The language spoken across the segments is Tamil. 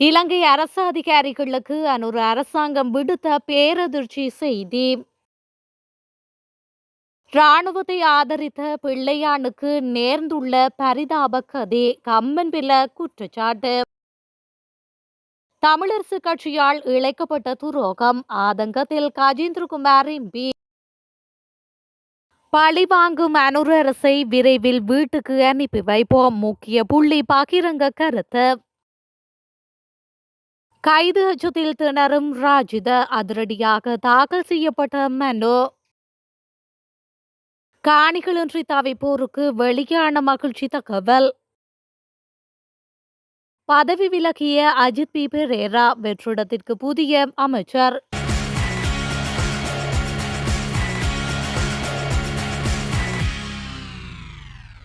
இலங்கை அரசு அதிகாரிகளுக்கு அனூர் அரசாங்கம் விடுத்த பேரதிர்ச்சி செய்தி. ராணுவத்தை ஆதரித்த பிள்ளையானுக்கு நேர்ந்துள்ள பரிதாப கதி. கம்பன்பில குற்றச்சாட்டு. தமிழரசு கட்சியால் இழைக்கப்பட்ட துரோகம். ஆதங்கத்தில் கஜேந்திரகுமார் எம்பி. பழிவாங்கும் அனுர் அரசை விரைவில் வீட்டுக்கு அனுப்பி வைப்போம். முக்கிய புள்ளி பகிரங்க கருத்து. கைது அச்சத்தில் திணறும் ராஜித. அதிரடியாக தாக்கல் செய்யப்பட்ட மனு. காணிகளின்றி தவிப்போருக்கு வெளியான மகிழ்ச்சி தகவல். பதவி விலகிய அஜித் பி பெரேரா வெற்றிடத்திற்கு புதிய அமைச்சர்.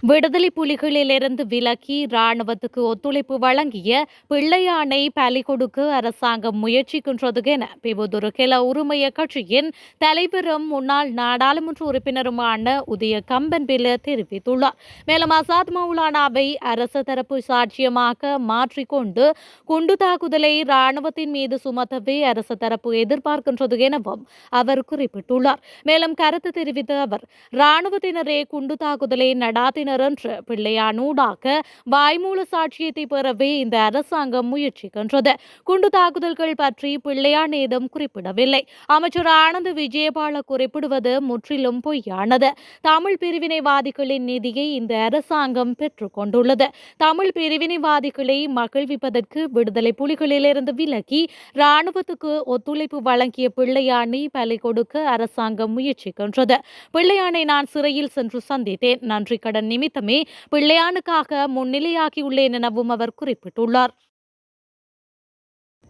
விடுதலை புலிகளிலிருந்து விலக்கி ராணுவத்துக்கு ஒத்துழைப்பு வழங்கிய பிள்ளையானை பலி கொடுக்க அரசாங்கம் முயற்சிக்கின்றது என பிவுதுருகெல உரிமைய கட்சியின் தலைவரும் முன்னாள் நாடாளுமன்ற உறுப்பினருமான உதய கம்பன்பில தெரிவித்துள்ளார். மேலும் அசாத் மௌலானாவை அரசு தரப்பு சாட்சியமாக மாற்றிக்கொண்டு குண்டு தாக்குதலை ராணுவத்தின் மீது சுமத்தவே அரசு தரப்பு எதிர்பார்க்கின்றது எனவும் அவர் குறிப்பிட்டுள்ளார். மேலும் கருத்து தெரிவித்த அவர் ராணுவத்தினரே குண்டு தாக்குதலை நடாத்தினர் என்று பிள்ளையானூடாக வாய்மூல சாட்சியத்தை பெறவே இந்த அரசாங்கம் முயற்சிக்கின்றது. குண்டு தாக்குதல்கள் பற்றி பிள்ளையான் ஏதும் குறிப்பிடவில்லை. அமைச்சர் ஆனந்த் விஜயபால குறிப்பிடுவது முற்றிலும் பொய்யானது. தமிழ் பிரிவினைவாதிகளின் நிதியை இந்த அரசாங்கம் பெற்றுக் கொண்டுள்ளது. தமிழ் பிரிவினைவாதிகளை மகிழ்விப்பதற்கு விடுதலை புலிகளிலிருந்து விலகி ராணுவத்துக்கு ஒத்துழைப்பு வழங்கிய பிள்ளையானை பலி கொடுக்க அரசாங்கம் முயற்சிக்கின்றது. பிள்ளையானை நான் சிறையில் சென்று சந்தித்தேன். நன்றி கடன் நிமித்தமே பிள்ளையானுக்காக முன்னிலையாகியுள்ளேன் எனவும் அவர் குறிப்பிட்டுள்ளார்.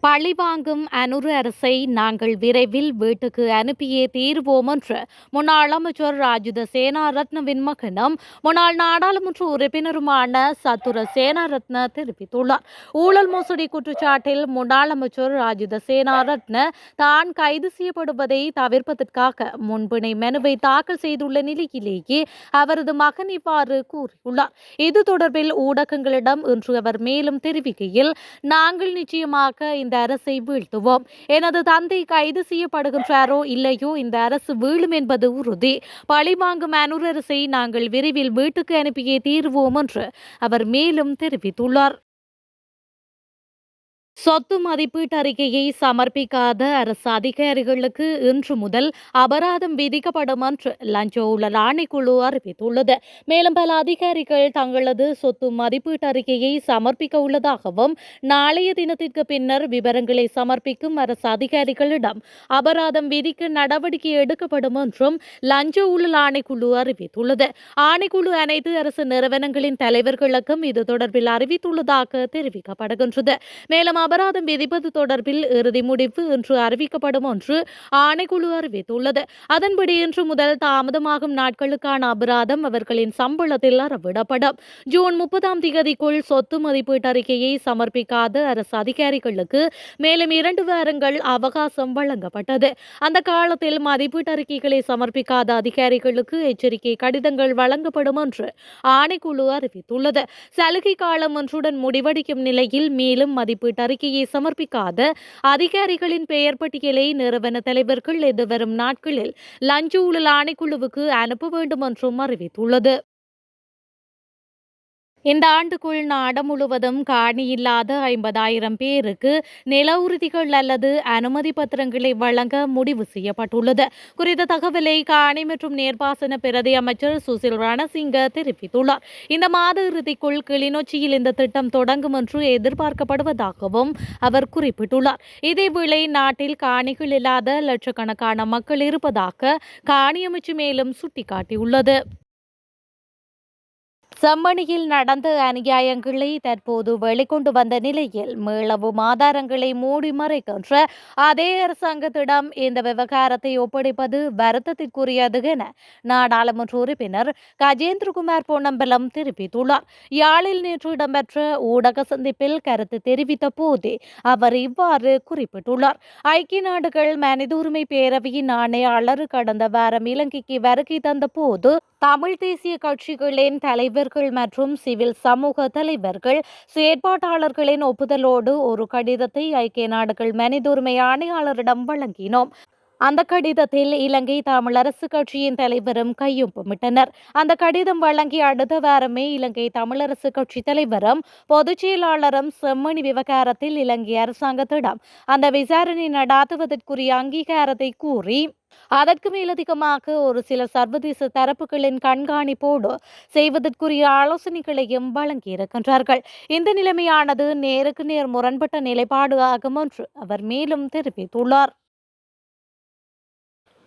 பழிவாங்கும் அனுர் அரசை நாங்கள் விரைவில் வீட்டுக்கு அனுப்பியே தீர்வோம் என்று முன்னாள் அமைச்சர் ராஜித சேனாரத்னவின் மகனும் முன்னாள் நாடாளுமன்ற உறுப்பினருமான சத்துர சேனாரத்ன தெரிவித்துள்ளார். ஊழல் மோசடி குற்றச்சாட்டில் முன்னாள் அமைச்சர் ராஜித சேனாரத்ன தான் கைது செய்யப்படுவதை தவிர்ப்பதற்காக முன்பிணை மனுவை தாக்கல் செய்துள்ள நிலையிலேயே அவரது மகன் இவ்வாறு கூறியுள்ளார். இது தொடர்பில் ஊடகங்களிடம் இன்று அவர் மேலும் தெரிவிக்கையில், நாங்கள் நிச்சயமாக இந்த அரசை வீழ்த்துவோம். எனது தந்தை கைது செய்யப்படுகின்றாரோ இல்லையோ இந்த அரசு வீழும் என்பது உறுதி. பழிவாங்கும் அனுர் அரசை நாங்கள் விரைவில் வீட்டுக்கு அனுப்பியே தீர்வோம் என்று அவர் மேலும் தெரிவித்துள்ளார். சொத்து மதிப்பீட்டு அறிக்கையை சமர்ப்பிக்காத அரசு அதிகாரிகளுக்கு இன்று முதல் அபராதம் விதிக்கப்படும் என்று லஞ்ச ஊழல் ஆணைக்குழு அறிவித்துள்ளது. மேலும் பல அதிகாரிகள் தங்களது சொத்து மதிப்பீட்டு அறிக்கையை சமர்ப்பிக்க உள்ளதாகவும் நாளைய தினத்திற்கு பின்னர் விவரங்களை சமர்ப்பிக்கும் அரசு அதிகாரிகளிடம் அபராதம் விதிக்க நடவடிக்கை எடுக்கப்படும் என்றும் லஞ்ச ஊழல் ஆணைக்குழு அறிவித்துள்ளது. ஆணைக்குழு அனைத்து அரசு நிறுவனங்களின் தலைவர்களுக்கும் இது தொடர்பில் அறிவித்துள்ளதாக தெரிவிக்கப்படுகின்றது. மேலும் அபராதம் விதிப்பது தொடர்பில் இறுதி முடிவு இன்று அறிவிக்கப்படும் என்று ஆணைக்குழு அறிவித்துள்ளது. அதன்படி இன்று முதல் தாமதமாகும் நாட்களுக்கான அபராதம் அவர்களின் சம்பளத்தில் அறவிடப்படும். ஜூன் 30 சொத்து மதிப்பீட்டு அறிக்கையை சமர்ப்பிக்காத அரசு அதிகாரிகளுக்கு மேலும் 2 வாரங்கள் அவகாசம் வழங்கப்பட்டது. அந்த காலத்தில் மதிப்பீட்டு அறிக்கைகளை சமர்ப்பிக்காத அதிகாரிகளுக்கு எச்சரிக்கை கடிதங்கள் வழங்கப்படும் என்று ஆணைக்குழு அறிவித்துள்ளது. சலுகை காலம் ஒன்றுடன் முடிவடையும் நிலையில் மேலும் மதிப்பீட்டு அறிக்கையை சமர்ப்பிக்காத அதிகாரிகளின் பெயர் பட்டியலை நிறுவன தலைவர்கள் எதிர்வரும் நாட்களில் லஞ்ச ஊழல் ஆணைக்குழுவுக்கு அனுப்ப வேண்டும் என்றும் அறிவித்துள்ளது. இந்த ஆண்டுக்குள் நாடு முழுவதும் காணி இல்லாத 50,000 பேருக்கு நில உறுதிகள் அல்லது அனுமதி பத்திரங்களை வழங்க முடிவு செய்யப்பட்டுள்ளது. குறித்த தகவலை காணி மற்றும் நீர்ப்பாசன பிரதி அமைச்சர் சுசில் ரணசிங்க தெரிவித்துள்ளார். இந்த மாத இறுதிக்குள் கிளிநொச்சியில் இந்த திட்டம் தொடங்கும் என்று எதிர்பார்க்கப்படுவதாகவும் அவர் குறிப்பிட்டுள்ளார். இதேவேளை நாட்டில் காணிகள் இல்லாத லட்சக்கணக்கான மக்கள் இருப்பதாக காணி அமைச்சு மேலும் சுட்டிக்காட்டியுள்ளது. செம்மணியில் நடந்த அநியாயங்களை தற்போது வெளிக்கொண்டு வந்த நிலையில் மீளவும் ஆதாரங்களை மூடி மறைக்கின்ற அதே அரசாங்கத்திடம் இந்த விவகாரத்தை ஒப்படைப்பது வருத்தத்திற்குரியது என நாடாளுமன்ற உறுப்பினர் கஜேந்திரகுமார் பொன்னம்பலம் தெரிவித்துள்ளார். யாழில் நேற்று இடம்பெற்ற ஊடக சந்திப்பில் கருத்து தெரிவித்த போதே அவர் இவ்வாறு குறிப்பிட்டுள்ளார். ஐக்கிய நாடுகள் மனித உரிமை பேரவையின் ஆணையாளர் கடந்த வாரம் இலங்கைக்கு வருகை தந்த போது தமிழ் தேசிய கட்சிகளின் தலைவர் அமைச்சர்கள் மற்றும் சிவில் சமூக தலைவர்கள் செயற்பாட்டாளர்களின் ஒப்புதலோடு ஒரு கடிதத்தை ஐக்கிய நாடுகள் மனித உரிமை ஆணையாளரிடம் வழங்கினோம். அந்த கடிதத்தில் இலங்கை தமிழரசு கட்சியின் தலைவரும் கையொப்பமிட்டனர். அந்த கடிதம் வழங்கிய அடுத்த வாரமே இலங்கை தமிழரசு கட்சி தலைவரும் பொதுச் செயலாளரும் செம்மணி விவகாரத்தில் இலங்கை அரசாங்கத்திடம் அந்த விசாரணை நடாத்துவதற்குரிய அங்கீகாரத்தை கூறி அதற்கு மேலதிகமாக ஒரு சில சர்வதேச தரப்புகளின் கண்காணிப்போடு செய்வதற்குரிய ஆலோசனைகளையும் வழங்கியிருக்கின்றார்கள். இந்த நிலைமையானது நேருக்கு நேர் முரண்பட்ட நிலைப்பாடு ஆகும் என்று அவர் மேலும் தெரிவித்துள்ளார்.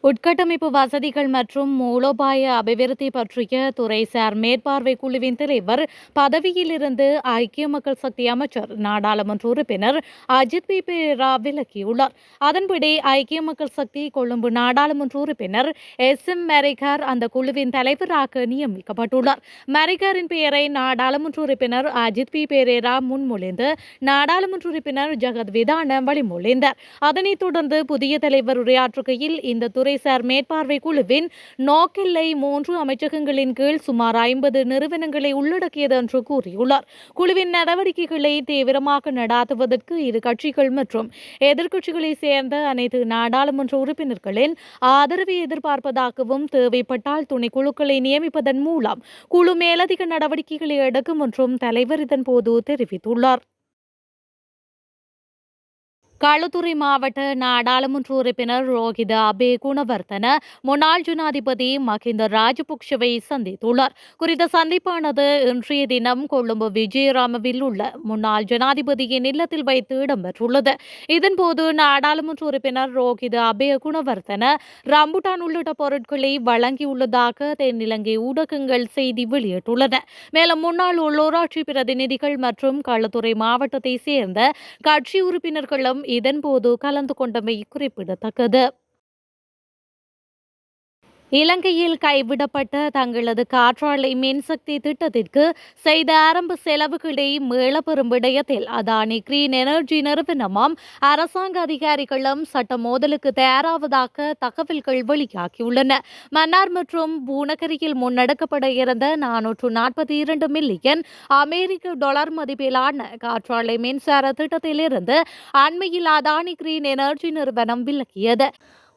உட்கட்டமைப்பு வசதிகள் மற்றும் மூலோபாய அபிவிருத்தி பற்றிய துறைசார் மேற்பார்வை குழுவின் தலைவர் பதவியிலிருந்து ஐக்கிய மக்கள் சக்தி அமைச்சர் நாடாளுமன்ற உறுப்பினர் அஜித் பி பெரேரா விலகியுள்ளார். அதன்படி ஐக்கிய மக்கள் சக்தி கொழும்பு நாடாளுமன்ற உறுப்பினர் எம் மெரிகர் அந்த குழுவின் தலைவராக நியமிக்கப்பட்டுள்ளார். மெரிகரின் பெயரை நாடாளுமன்ற உறுப்பினர் அஜித் பி பெரேரா முன்மொழிந்து நாடாளுமன்ற உறுப்பினர் ஜகத் விதான வழிமொழிந்தார். அதனைத் தொடர்ந்து புதிய தலைவர் உரையாற்றுகையில் இந்த துறை சார் மேற்பார்வை குழுவின் நோக்கில்லை 3 அமைச்சகங்களின் கீழ் சுமார் 50 நிறுவனங்களை உள்ளடக்கியது என்று கூறியுள்ளார். குழுவின் நடவடிக்கைகளை தீவிரமாக நடாத்துவதற்கு இரு கட்சிகள் மற்றும் எதிர்க்கட்சிகளை சேர்ந்த அனைத்து நாடாளுமன்ற உறுப்பினர்களின் ஆதரவை எதிர்பார்ப்பதாகவும் தேவைப்பட்டால் துணைக்குழுக்களை நியமிப்பதன் மூலம் குழு மேலதிக நடவடிக்கைகளை எடுக்கும் என்றும் தலைவர் இதன்போது தெரிவித்துள்ளார். களுத்துறை மாவட்ட நாடாளுமன்ற உறுப்பினர் ரோஹித அபே குணவர்த்தன முன்னாள் ஜனாதிபதி மஹிந்த ராஜபக்ஷவை சந்தித்துள்ளார். குறித்த சந்திப்பானது இன்றைய தினம் கொழும்பு விஜயராமவில் உள்ள முன்னாள் ஜனாதிபதியின் இல்லத்தில் வைத்து இடம்பெற்றுள்ளது. இதன்போது நாடாளுமன்ற உறுப்பினர் ரோஹித அபே குணவர்த்தன ரம்புட்டான் உள்ளிட்ட பொருட்களை வழங்கியுள்ளதாக தென்னிலங்கை ஊடகங்கள் செய்தி வெளியிட்டுள்ளன. மேலும் முன்னாள் உள்ளூராட்சி பிரதிநிதிகள் மற்றும் களுத்துறை மாவட்டத்தை சேர்ந்த கட்சி உறுப்பினர்களும் இதன்போது கலந்து கொண்டமை குறிப்பிடத்தக்கது. இலங்கையில் கைவிடப்பட்ட தங்களது காற்றாலை மின்சக்தி திட்டத்திற்கு செய்த ஆரம்ப செலவுகளை மீளப்பெறும் விடயத்தில் அதானி கிரீன் எனர்ஜி நிறுவனமும் அரசாங்க அதிகாரிகளும் சட்ட மோதலுக்கு தயாராவதாக தகவல்கள் வெளியாகியுள்ளன. மன்னார் மற்றும் பூனகரியில் முன்னெடுக்கப்பட இருந்த 442 மில்லியன் அமெரிக்க டாலர் மதிப்பிலான காற்றாலை மின்சார திட்டத்திலிருந்து அண்மையில் அதானி கிரீன் எனர்ஜி நிறுவனம் விலகியது.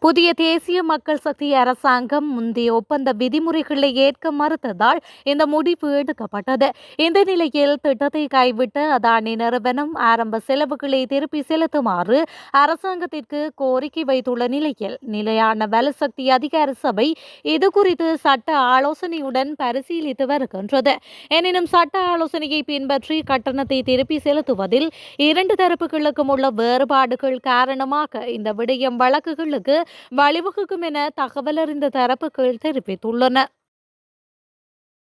புதிய தேசிய மக்கள் சக்தி அரசாங்கம் முந்தைய ஒப்பந்த விதிமுறைகளை ஏற்க மறுத்ததால் இந்த முடிவு எடுக்கப்பட்டது. இந்த நிலையில் திட்டத்தை கைவிட்ட அதானி நிறுவனம் ஆரம்ப செலவுகளை திருப்பி செலுத்துமாறு அரசாங்கத்திற்கு கோரிக்கை வைத்துள்ள நிலையில் நிலையான வலுசக்தி அதிகார சபை இதுகுறித்து சட்ட ஆலோசனையுடன் பரிசீலித்து வருகின்றது. எனினும் சட்ட ஆலோசனையை பின்பற்றி கட்டணத்தை திருப்பி செலுத்துவதில் இரண்டு தரப்புகளுக்கும் உள்ள வேறுபாடுகள் காரணமாக இந்த விடயம் வழக்குகளுக்கு வழிவகுக்கும் என தகவல் அறிந்த தரப்புகள் தெரிவித்துள்ளன.